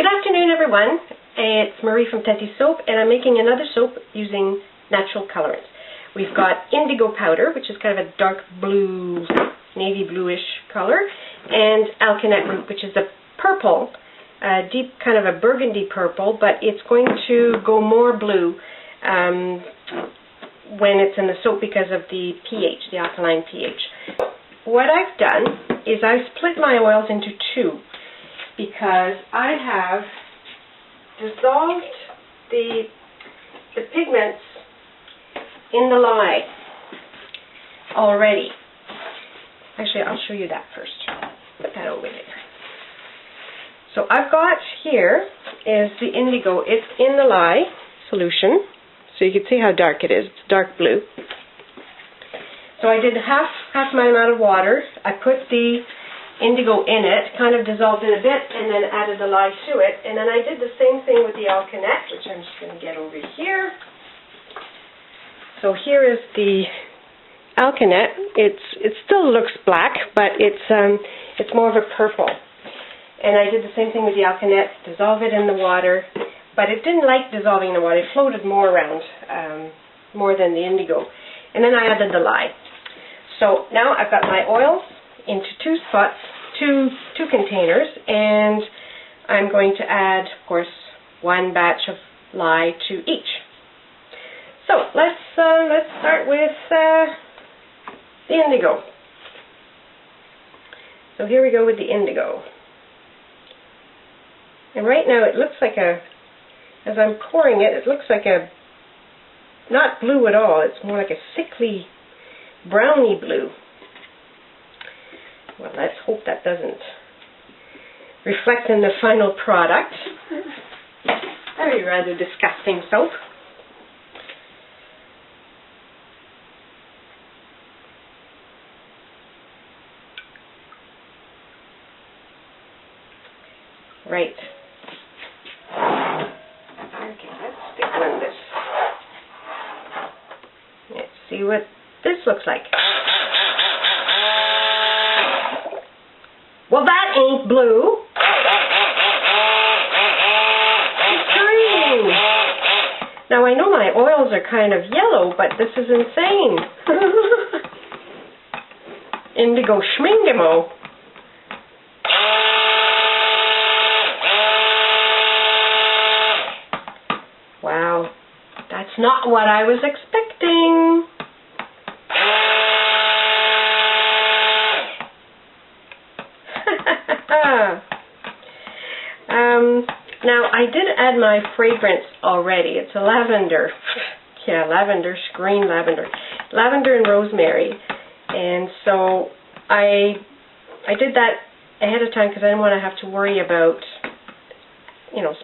Good afternoon, everyone. It's Marie from Tatisoap, and I'm making another soap using natural colorants. We've got indigo powder, which is kind of a dark blue, navy bluish color, and alkanet root, which is a purple, deep kind of a burgundy purple, but it's going to go more blue when it's in the soap because of the pH, the alkaline pH. What I've done is I've split my oils into two, because I have dissolved the pigments in the lye already. Actually, I'll show you that first. Put that over there. So I've got here is the indigo. It's in the lye solution, so you can see how dark it is. It's dark blue. So I did half my amount of water. I put the indigo in it, kind of dissolved it a bit, and then added the lye to it. And then I did the same thing with the alkanet, which I'm just going to get over here. So here is the alkanet. It still looks black, but it's more of a purple. And I did the same thing with the alkanet, dissolve it in the water, but it didn't like dissolving in the water. It floated more around, more than the indigo. And then I added the lye. So now I've got my oils into two spots, two containers, and I'm going to add, of course, one batch of lye to each. So let's start with the indigo. So here we go with the indigo. And right now it looks like as I'm pouring it, it looks like not blue at all. It's more like a sickly browny blue. Well, let's hope that doesn't reflect in the final product. Very rather disgusting soap. Right. Okay, let's stick on this. Let's see what this looks like. Well, that ain't blue. It's green. Now, I know my oils are kind of yellow, but this is insane. Indigo schmingamo. Wow, that's not what I was expecting. Now, I did add my fragrance already. It's a lavender. Yeah, lavender, green lavender. Lavender and rosemary. And so I did that ahead of time because I didn't want to have to worry about,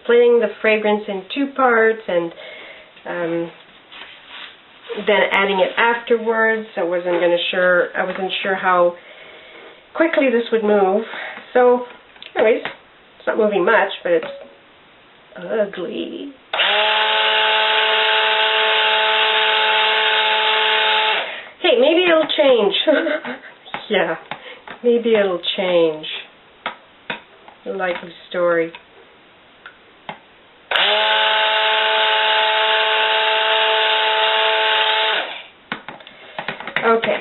splitting the fragrance in two parts and then adding it afterwards. I wasn't sure how quickly this would move. So, anyways, it's not moving much, but it's ugly. Hey, maybe it'll change. Yeah, maybe it'll change. A likely story. Okay,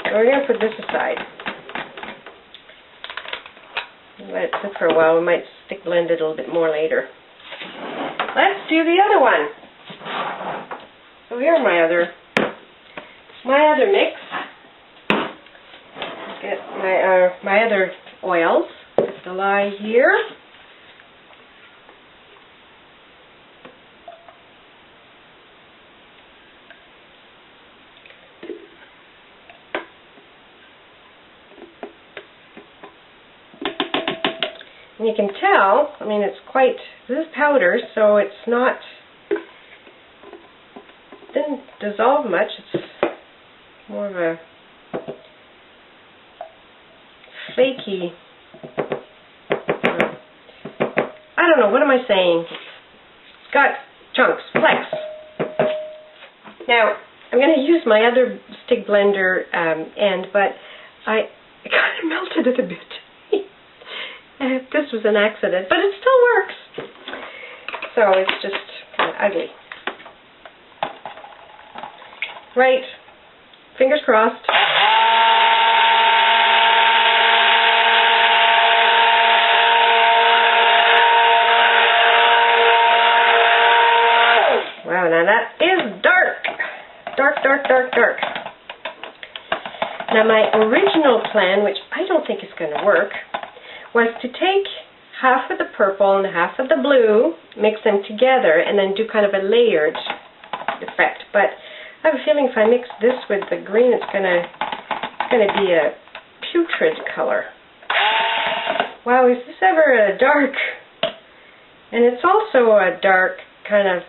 so we're going to put this aside. Let it sit for a while. We might stick blend it a little bit more later. Let's do the other one. So here's my other mix. Get my other oils. Put the lye here. And you can tell, this is powder, so it's didn't dissolve much. It's more of a flaky, I don't know, what am I saying? It's got chunks, flecks. Now, I'm going to use my other stick blender end, but I kind of melted it a bit. This was an accident, but it still works. So it's just kind of ugly. Right. Fingers crossed. Wow, now that is dark. Dark, dark, dark, dark. Now my original plan, which I don't think is going to work, was to take half of the purple and half of the blue, mix them together, and then do kind of a layered effect. But I have a feeling if I mix this with the green, it's gonna be a putrid color. Wow, is this ever a dark? And it's also a dark kind of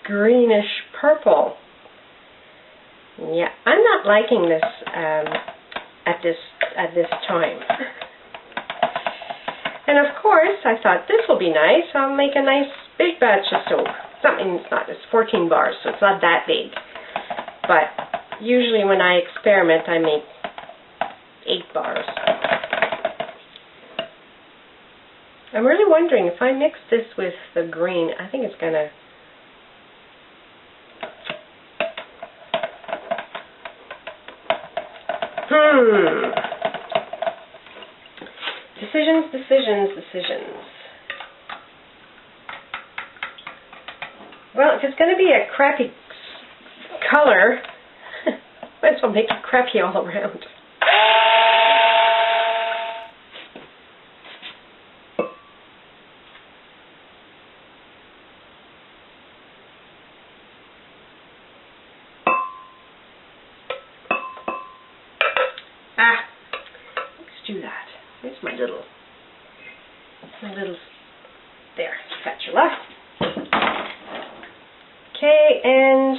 greenish purple. Yeah, I'm not liking this at this time. And of course, I thought this will be nice. I'll make a nice big batch of soap. It's 14 bars, so it's not that big. But usually when I experiment, I make 8 bars. I'm really wondering if I mix this with the green, I think it's gonna... Decisions. Well, if it's going to be a crappy color, might as well make it crappy all around. Let's do that. Where's my little there, spatula. Okay, and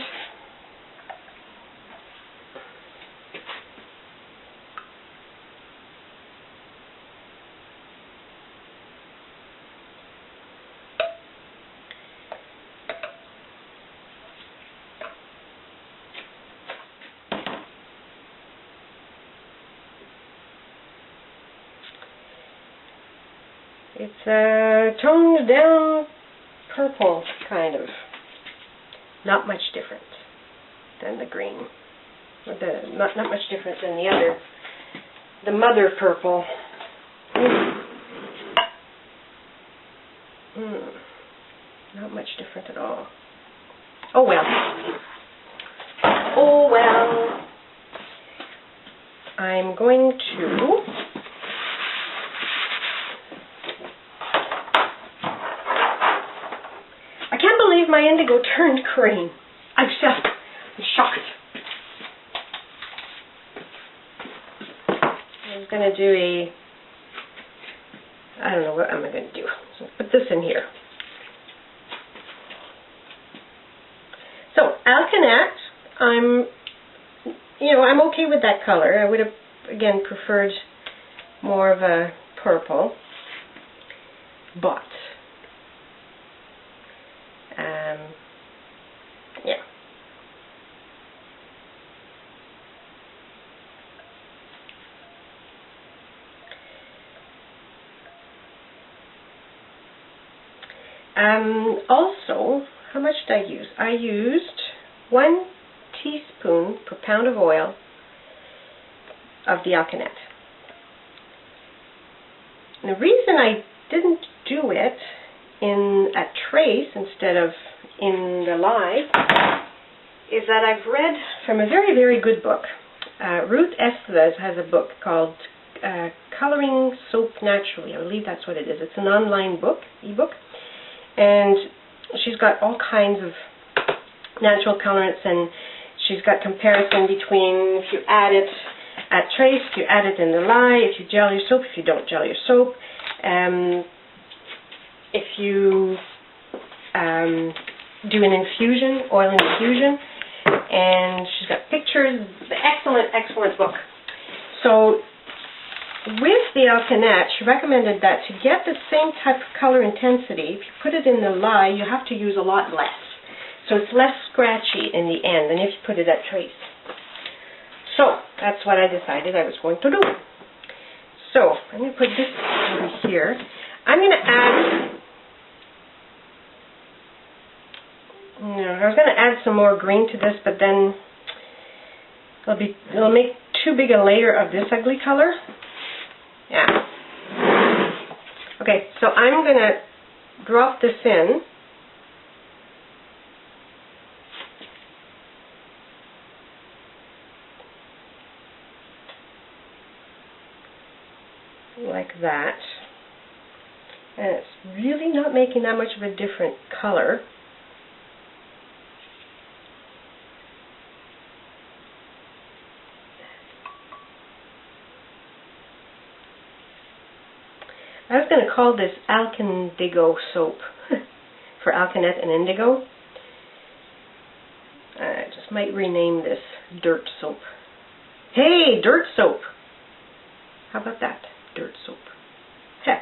it's a toned down purple, kind of. Not much different than the green. Not much different than the mother purple. Not much different at all. Oh well. Oh well. I'm going to... my indigo turned green. I'm shocked. I'm going to do I don't know what am I going to do. So put this in here. So alkanet, I'm okay with that color. I would have again preferred more of a purple, but yeah. Also, how much did I use? I used 1 teaspoon per pound of oil of the alkanet. And the reason I didn't do it in a trace instead of in the lye is that I've read from a very, very good book. Ruth Estes has a book called Coloring Soap Naturally. I believe that's what it is. It's an online book, ebook, and she's got all kinds of natural colorants, and she's got comparison between if you add it at trace, if you add it in the lye, if you gel your soap, if you don't gel your soap, if you do an infusion, oil infusion, and she's got pictures. Excellent, excellent book. So with the alkanet, she recommended that to get the same type of color intensity, if you put it in the lye, you have to use a lot less. So it's less scratchy in the end than if you put it at trace. So that's what I decided I was going to do. So I'm going to put this over here. I'm going to add, I was going to add some more green to this, but then it'll make too big a layer of this ugly color. Yeah. Okay, so I'm going to drop this in. Like that. And it's really not making that much of a different color. I was going to call this Alkandigo soap for alkanet and indigo. I just might rename this dirt soap. Hey, dirt soap! How about that? Dirt soap. Heh.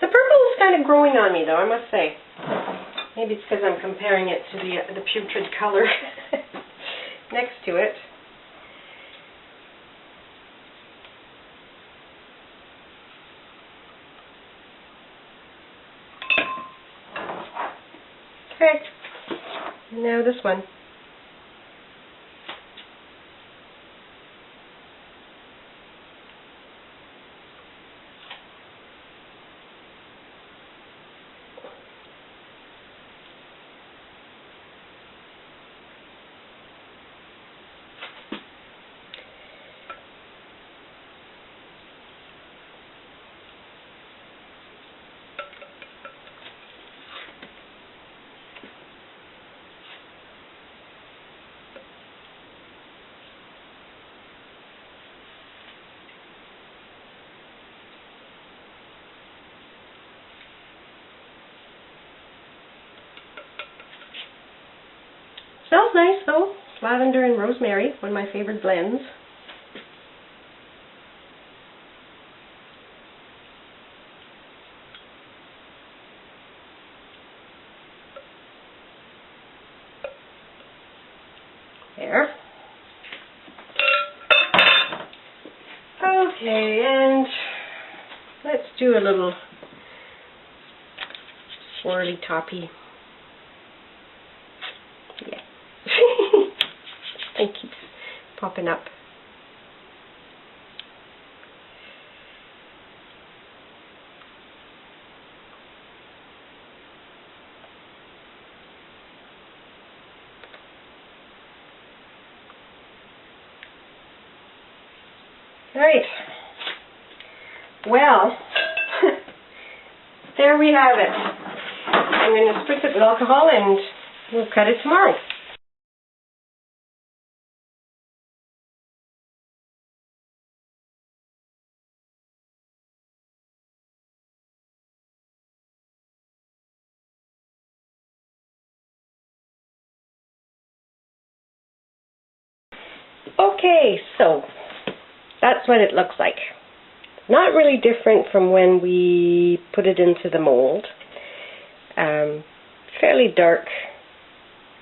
The purple is kind of growing on me, though, I must say. Maybe it's because I'm comparing it to the putrid color next to it. Okay, and now this one. Smells nice though. Lavender and rosemary, one of my favorite blends. There. Okay, and let's do a little swirly toppy. Yeah. It keeps popping up. Right. Well, there we have it. I'm going to spritz it with alcohol and we'll cut it tomorrow. Okay, so that's what it looks like. Not really different from when we put it into the mold. Fairly dark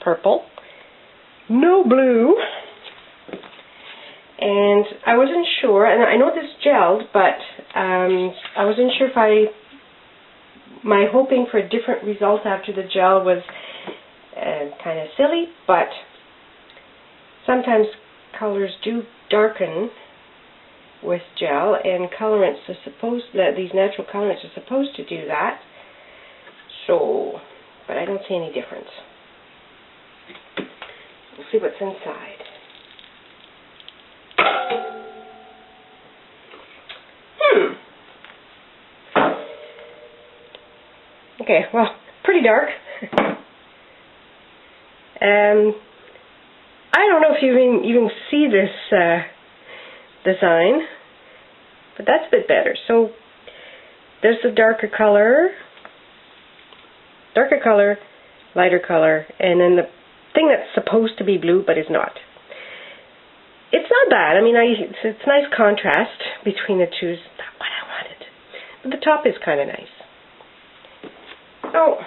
purple. No blue. And I wasn't sure, and I know this gelled, but I wasn't sure if my hoping for a different result after the gel was kind of silly, but sometimes colors do darken with gel, and colorants are these natural colorants are supposed to do that. So, but I don't see any difference. We'll see what's inside. Okay, well, pretty dark. I don't know if you even see this design, but that's a bit better. So there's the darker color, lighter color, and then the thing that's supposed to be blue but is not. It's not bad. I mean, it's nice contrast between the two. It's not what I wanted. But the top is kind of nice. Oh,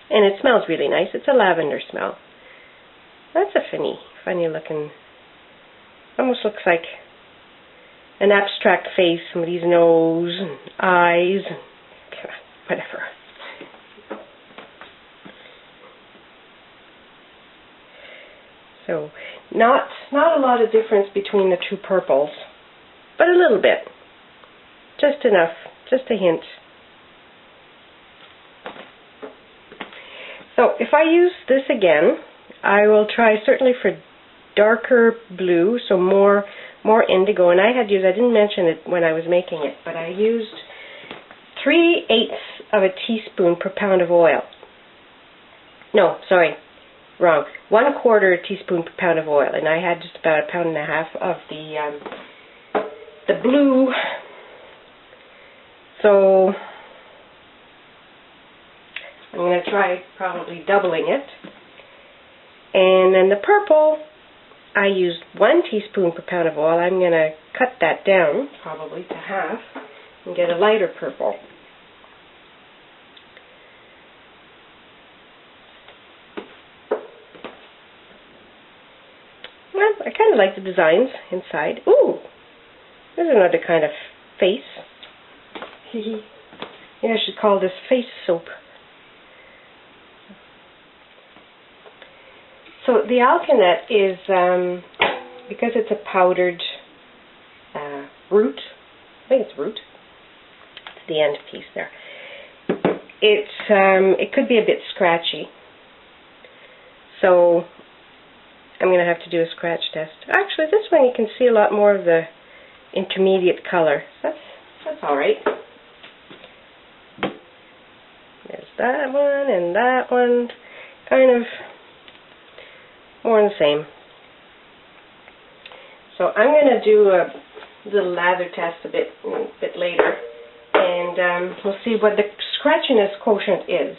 and it smells really nice. It's a lavender smell. That's a funny looking Almost looks like an abstract face, somebody's nose and eyes and whatever. So not a lot of difference between the two purples, but a little bit. Just enough, just a hint. So if I use this again, I will try certainly for darker blue, so more indigo. And I didn't mention it when I was making it, but I used 3/8 of a teaspoon per pound of oil. No, sorry, wrong. 1/4 teaspoon per pound of oil, and I had just about 1.5 pounds of the blue. So I'm going to try probably doubling it. And then the purple, I used 1 teaspoon per pound of oil. I'm going to cut that down probably to half and get a lighter purple. Well, I kind of like the designs inside. Ooh, there's another kind of face. Maybe I should call this face soap. So the alkanet is, because it's a powdered root, I think it's root, it's the end piece there, it could be a bit scratchy. So I'm going to have to do a scratch test. Actually, this one you can see a lot more of the intermediate color. That's alright. There's that one and that one, kind of more the same. So I'm going to do a little lather test a bit later, and we'll see what the scratchiness quotient is.